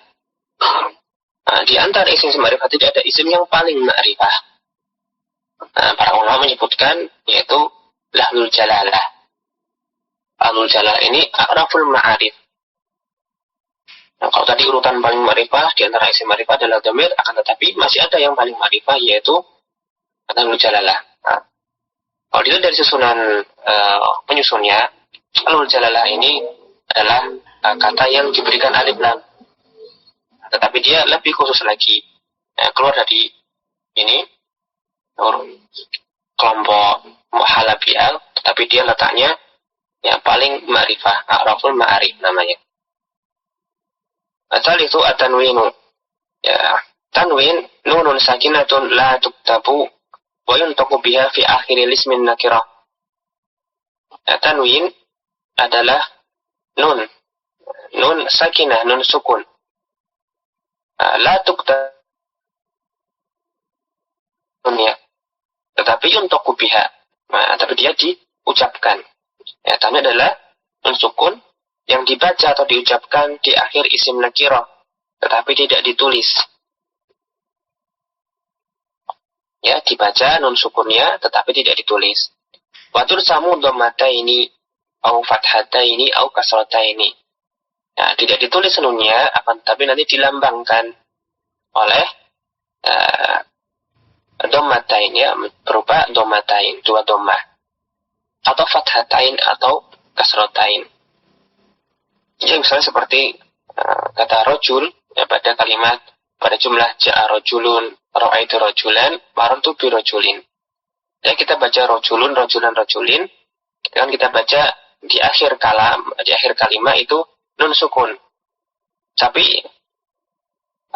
di antara isim ma'rifah tidak ada isim yang paling ma'rifah. Para ulama menyebutkan yaitu lahlul jalalah. Lahlul jalalah ini a'raful ma'arif. Nah, kalau tadi urutan paling ma'rifah di antara isim ma'rifah adalah dhamir, akan tetapi masih ada yang paling ma'rifah yaitu lahlul jalalah. Nah, kalau dilihat dari susunan penyusunnya, lahlul jalalah ini adalah kata yang diberikan alif lam. Tetapi dia lebih khusus lagi, keluar dari ini kelompok muhalabial, tetapi dia letaknya yang paling ma'rifah, a'raful ma'arif namanya. Asal itu at-tanwinu. Ya, tanwin nunun sakinatun la tuktabu wa yuntaqu biha fi akhiril ismin nakirah. Ya, tanwin adalah nun sakinah, nun sukun. La tuktabu ya. Tetapi yuntaqu biha. Nah, tapi dia diucapkan. Ya, tanwin adalah nun sukun yang dibaca atau diucapkan di akhir isim nakirah, tetapi tidak ditulis. Ya, dibaca nun sukunnya, tetapi tidak ditulis. Watur samu dhammata ini, au fathata ini, au kasrata ini. Nah, tidak ditulis nunnya, akan tetapi nanti dilambangkan oleh dhammatain, ya, berupa dhammatain, dua dhammah, atau fathatain atau kasratain. Ya, misalnya seperti kata rojul, ya, pada jumlah ja'a rojulun, ra'aitu rojulan, marartu bi rojulin. Ya, kita baca rojulun, rojulan, rojulin, dan kita baca di akhir kalimat itu nun sukun. Tapi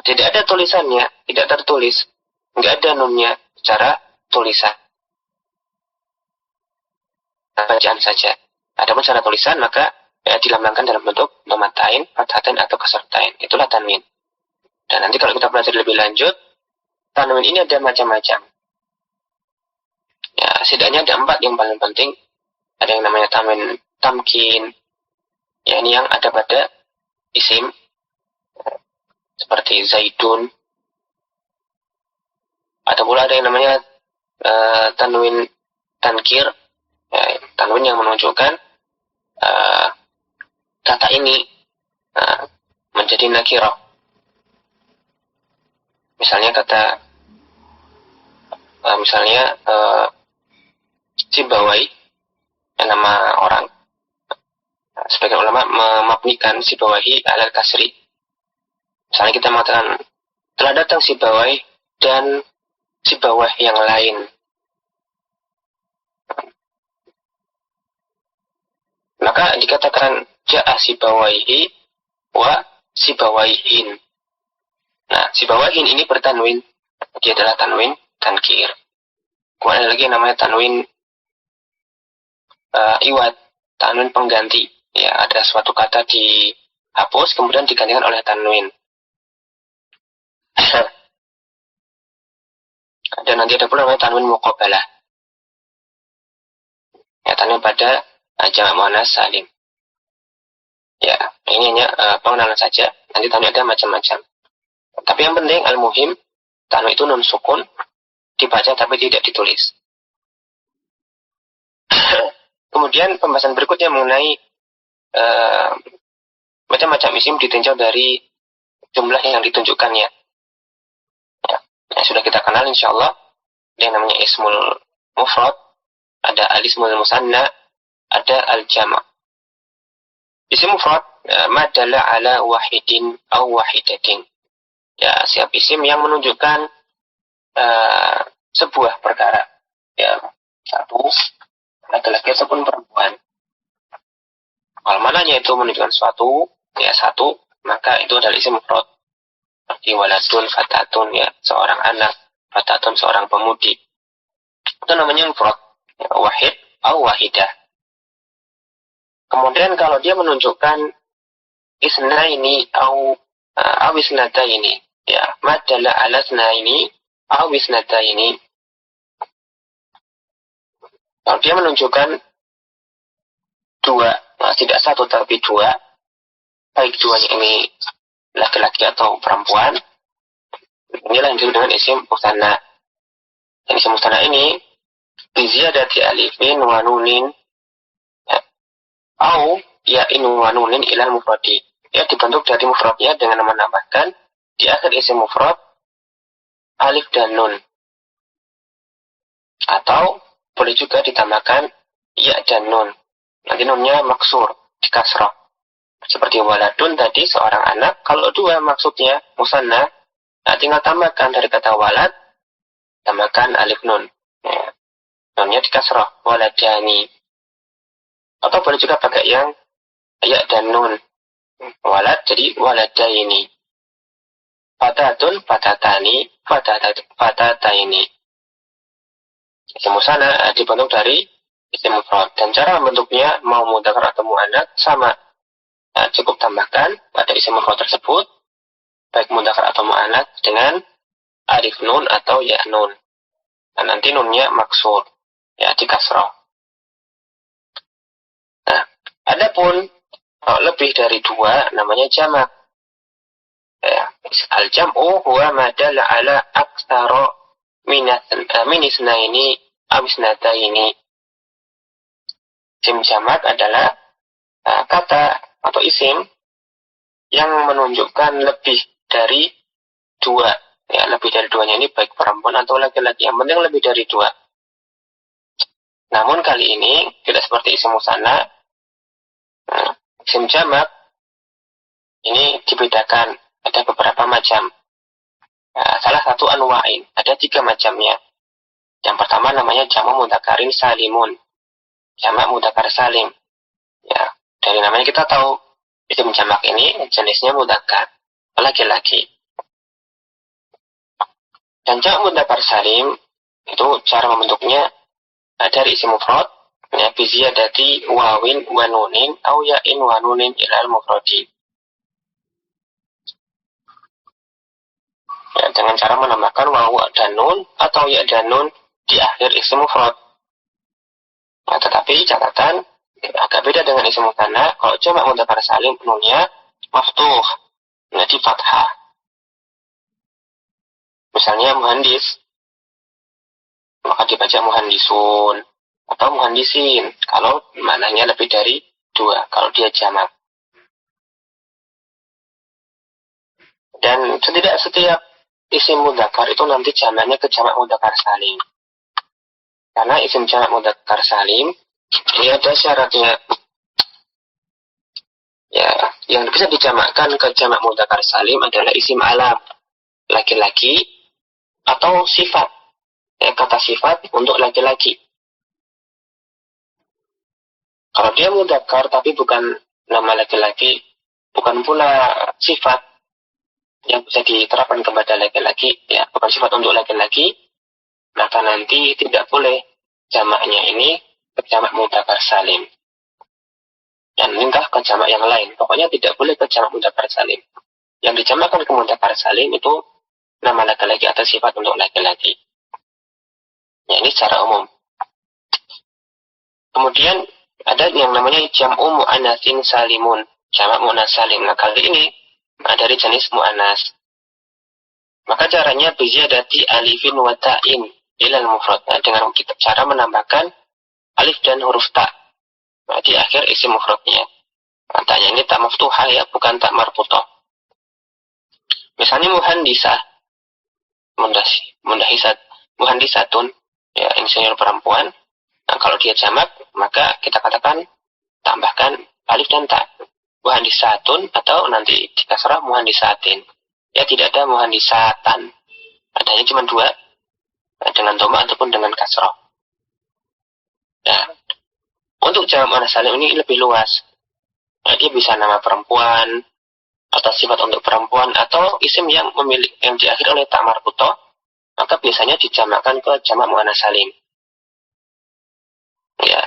tidak ada tulisannya, tidak tertulis, nggak ada nunnya secara tulisan. Bacaan saja. Adapun secara tulisan maka dilambangkan dalam bentuk dhammatain, fathatain atau kasratain. Itulah tanwin. Dan nanti kalau kita belajar lebih lanjut, tanwin ini ada macam-macam. Ya, setidaknya ada 4 yang paling penting. Ada yang namanya tanwin tamkin. Ya, ini yang ada pada isim seperti zaidun. Ada pula yang namanya tanwin tankir. Ya, tanwin yang menunjukkan kata ini menjadi nakirah. Misalnya kata Sibawai, nama orang. Sebagian ulama memabnikan Sibawahi alal kasri. Misalnya kita mengatakan telah datang Sibawai dan Sibawah yang lain. Maka dikatakan ja'a Sibawaihi wa Sibawaihin. Nah, Sibawaihin ini bertanwin. Dia adalah tanwin tankir. Kemudian ada lagi yang namanya tanwin iwad, tanwin pengganti. Ya, ada suatu kata dihapus kemudian digantikan oleh tanwin. Dan nanti ada pula namanya tanwin muqabalah. Ya, tanwin pada jamak muannas salim. Ya, ini hanya pengenalan saja. Nanti tanwin ada macam-macam. Tapi yang penting al-muhim, tanwin itu nun sukun, dibaca tapi tidak ditulis. Kemudian pembahasan berikutnya mengenai macam-macam isim ditinjau dari jumlah yang ditunjukkannya. Ya, yang sudah kita kenal insyaallah, yang namanya ismul mufrad, ada al-ismul musanna, ada al-jama'. Isim mufrad madalla ala wahidin au wahidatin. Ya, siap isim yang menunjukkan sebuah perkara. Ya, satu laki-laki ataupun perempuan. Kalau mananya itu menunjukkan suatu, ya satu, maka itu adalah isim mufrad. Seperti waladun, fatatun, ya, seorang anak, fatatun, seorang pemudi. Itu namanya mufrad, ya, wahid atau wahidah. Kemudian kalau dia menunjukkan isnaini au isnataini, ya, madalla ala isnaini au isnataini. Kalau dia menunjukkan dua, nah, tidak satu tapi dua, baik duanya ini laki-laki atau perempuan, inilah yang disebut dengan isim musanna. Dan isim musanna ini biziyadati alifin wa nunin, ya, au ya'in wa nunin ilal mufradi. Ya, dibentuk dari mufradnya dengan menambahkan di akhir isim mufrad alif dan nun. Atau boleh juga ditambahkan ya dan nun. Nanti nunnya maksur, di kasrah. Seperti waladun tadi, seorang anak. Kalau dua maksudnya musanna, nah tinggal tambahkan dari kata walad, tambahkan alif nun. Ya. Nunnya di kasrah, waladani. Atau boleh juga pakai yang ya dan nun. Walad jadi waladaini. Fatatun, fatatani, fatataini. Isim musanna dibentuk dari isim mufrad. Dan cara membentuknya mau mudzakkar atau muannats sama. Nah, cukup tambahkan pada isim mufrad tersebut baik mudzakkar atau muannats dengan alif nun atau ya nun. Nah, nanti nunnya maksur, ya, di kasrah. Nah, adapun lebih dari dua namanya jamak. Ya, al-jam'u huwa ma dalla ala aktsara min isnaini aw isnataini. Isim jamak adalah kata atau isim yang menunjukkan lebih dari dua. Ya, lebih dari duanya ini baik perempuan atau laki-laki. Yang penting lebih dari dua. Namun kali ini tidak seperti isim musanna. Isim jamak ini dibedakan. Ada beberapa macam. Salah satu anwa'in. Ada 3 macamnya. Yang pertama namanya jamak mudzakkar salimun. Jamak mudzakkar salim. Ya, dari namanya kita tahu isim jamak ini jenisnya mudzakkar, laki-laki. Dan jamak mudzakkar salim itu cara membentuknya dari isim mufrad, ya, biziyadati wawin wa nunin au ya'in wa nunin ilal mufradi. Ya, dengan cara menambahkan wawu dan nun atau ya dan nun di akhir isim mufrad. Nah, tetapi catatan agak beda dengan isim musanna. Kalau jamak mudzakkar salim nunnya maftuh, jadi fathah. Misalnya muhandis, maka dibaca muhandisun atau muhandisin kalau maknanya lebih dari 2 kalau dia jamak. Dan tidak setiap isim mudzakkar itu nanti jamaknya ke jamak mudzakkar salim. Karena isim jamak mudzakkar salim ini ada syaratnya. Ya, yang bisa dijamakkan ke jamak mudzakkar salim adalah isim alam, laki-laki, atau sifat. Ya, kata sifat untuk laki-laki. Kalau dia mudzakkar tapi bukan nama laki-laki, bukan pula sifat yang bisa diterapkan kepada laki-laki, ya, bukan sifat untuk laki-laki, maka nanti tidak boleh jamaknya ini ke jamak mudzakkar salim. Dan minta ke jamak yang lain. Pokoknya tidak boleh ke jamak mudzakkar salim. Yang dijamakkan ke mudzakkar salim itu nama laki-laki atau sifat untuk laki-laki. Ya, ini secara umum. Kemudian ada yang namanya jam'u mu'annatsin salimun, jamak mu'annas salim. Nah, kali ini dari jenis mu'annas. Maka caranya biziyadati alifin wa ta'in ilal mufrad. Nah, dengan kita cara menambahkan alif dan huruf ta. Nah, di akhir isim mufradnya. Nah, ta'nya ini tak maftuhah, ya, bukan tak marfuthah. Misalnya muhandisatun, ya, insinyur perempuan. Nah, kalau dia jamak, maka kita katakan tambahkan alif dan ta. Muhandisatun atau nanti di kasrah muhandisatin. Ya, tidak ada muhandisatan. Adanya cuma 2, dengan dhamma ataupun dengan kasrah. Nah, untuk jamak muannas salim ini lebih luas. Nah, dia bisa nama perempuan, atau sifat untuk perempuan atau isim yang diakhiri oleh tak marbutoh, maka biasanya dijamakkan ke jamak muannats salim. Ya,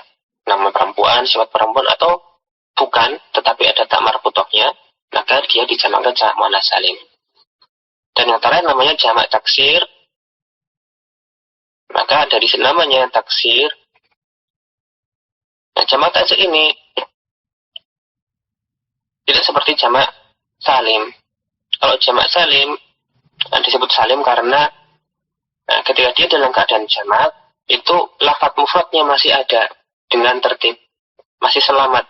nama perempuan, sifat perempuan atau bukan, tetapi ada tak marbutohnya, maka dia dijamakkan jamak muannats salim. Dan yang terakhir namanya jamak taksir. Maka dari namanya taksir. Nah, jamak taksir ini tidak seperti jamak salim. Kalau jamak salim disebut salim karena ketika dia dalam keadaan jamak, itu lafadz mufradnya masih ada dengan tertib, masih selamat.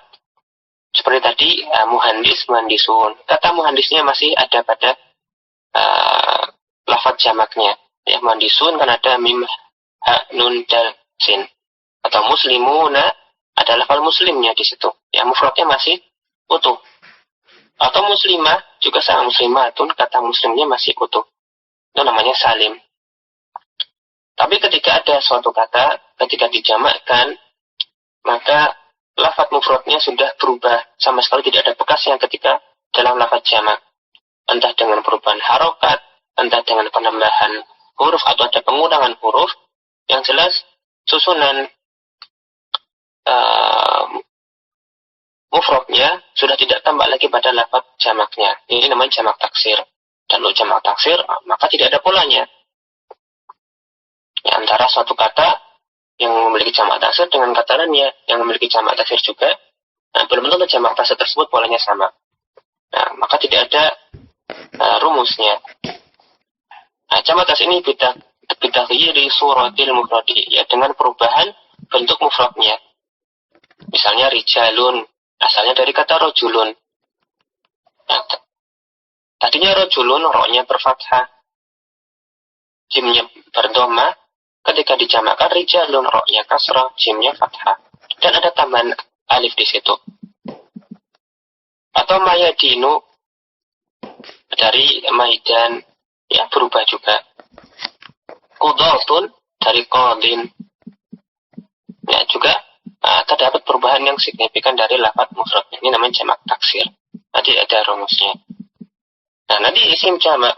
Seperti tadi muhandis, muhandisun. Kata muhandisnya masih ada pada lafadz jamaknya. Ya, muhandisun kan ada mim, ha, nun, dal, sin. Atau muslimuna ada lafal muslimnya di situ. Ya, mufradnya masih utuh. Atau muslimah juga sama, muslimatun, kata muslimnya masih utuh. Itu namanya salim. Tapi ketika ada suatu kata, ketika dijamakkan, maka lafadz mufradnya sudah berubah, sama sekali tidak ada bekasnya ketika dalam lafadz jamak. Entah dengan perubahan harokat, entah dengan penambahan huruf atau ada pengurangan huruf, yang jelas susunan mufradnya sudah tidak tambah lagi pada lafadz jamaknya. Ini namanya jamak taksir. Dan untuk jamak taksir, maka tidak ada polanya. Ya, antara suatu kata yang memiliki jamak taksir dengan kata lainnya yang memiliki jamak taksir juga, belum tentu jamak taksir tersebut polanya sama. Nah, maka tidak ada rumusnya. Nah, jamak taksir ini bidaghyiri suratil mufradi, ya, dengan perubahan bentuk mufradnya. Misalnya rijalun, asalnya dari kata rojulun. Nah, tadinya rojulun, ro-nya berfathah, jimnya berdhamma. Ketika dijamakkan rijalun, ro-nya kasrah, jimnya fathah. Dan ada tambahan alif di situ. Atau mayadinu, dari maidan, ya, berubah juga. Qudhatun dari qadin. Ya, juga terdapat perubahan yang signifikan dari lafadz mufradnya. Ini namanya jamak taksir. Nanti ada rumusnya. Nah, nanti isim jamak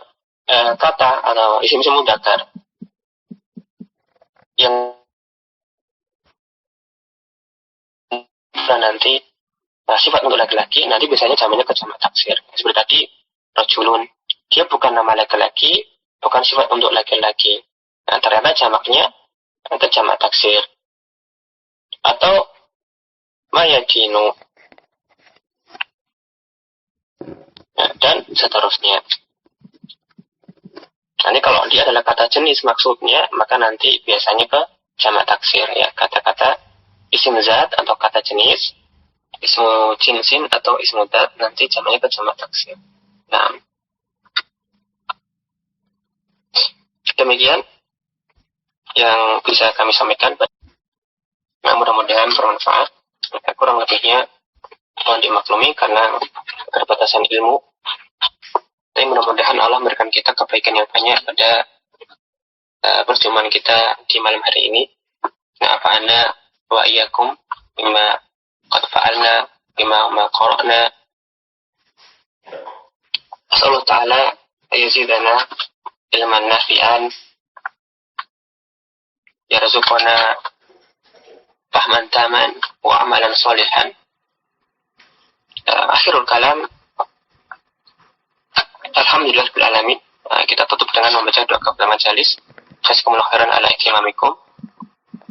kata atau isim mudzakkar yang nanti sifat untuk laki-laki, nanti biasanya jamaknya ke jamak taksir. Seperti tadi rajulun, dia bukan nama laki-laki, bukan sifat untuk laki-laki. Nah, ternyata jamaknya ke jamak taksir. Atau mayadinu, dan seterusnya. Nanti kalau dia adalah kata jenis maksudnya, maka nanti biasanya ke jamak taksir, ya, kata-kata isim zat atau kata jenis, ismu jinsin atau ismu zat, nanti jamaknya ke jamak taksir. Nah, demikian yang bisa kami sampaikan. Nah, mudah-mudahan bermanfaat. Kurang lebihnya mohon dimaklumi karena keterbatasan ilmu. Tapi mudah-mudahan Allah memberikan kita kebaikan yang banyak pada perjumpaan kita di malam hari ini. Nafa'ana wa iyyakum bima qad fa'alna bima ma qara'na. Asallahu ta'ala yazidana ilman nafi'an, yarzuqana fahman taman wa amalan solihan. Akhirul kalam, alhamdulillah bil alamin. Kita tutup dengan membaca doa kafaratul majalis. Jazakumullahu khairan ala ikramatikum.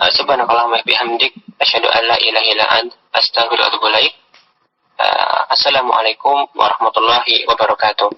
Subhanakallahumma bihamdik asyhadu an la ilaha illa anta astaghfiruka wa atubu ilaik. Assalamualaikum warahmatullahi wabarakatuh.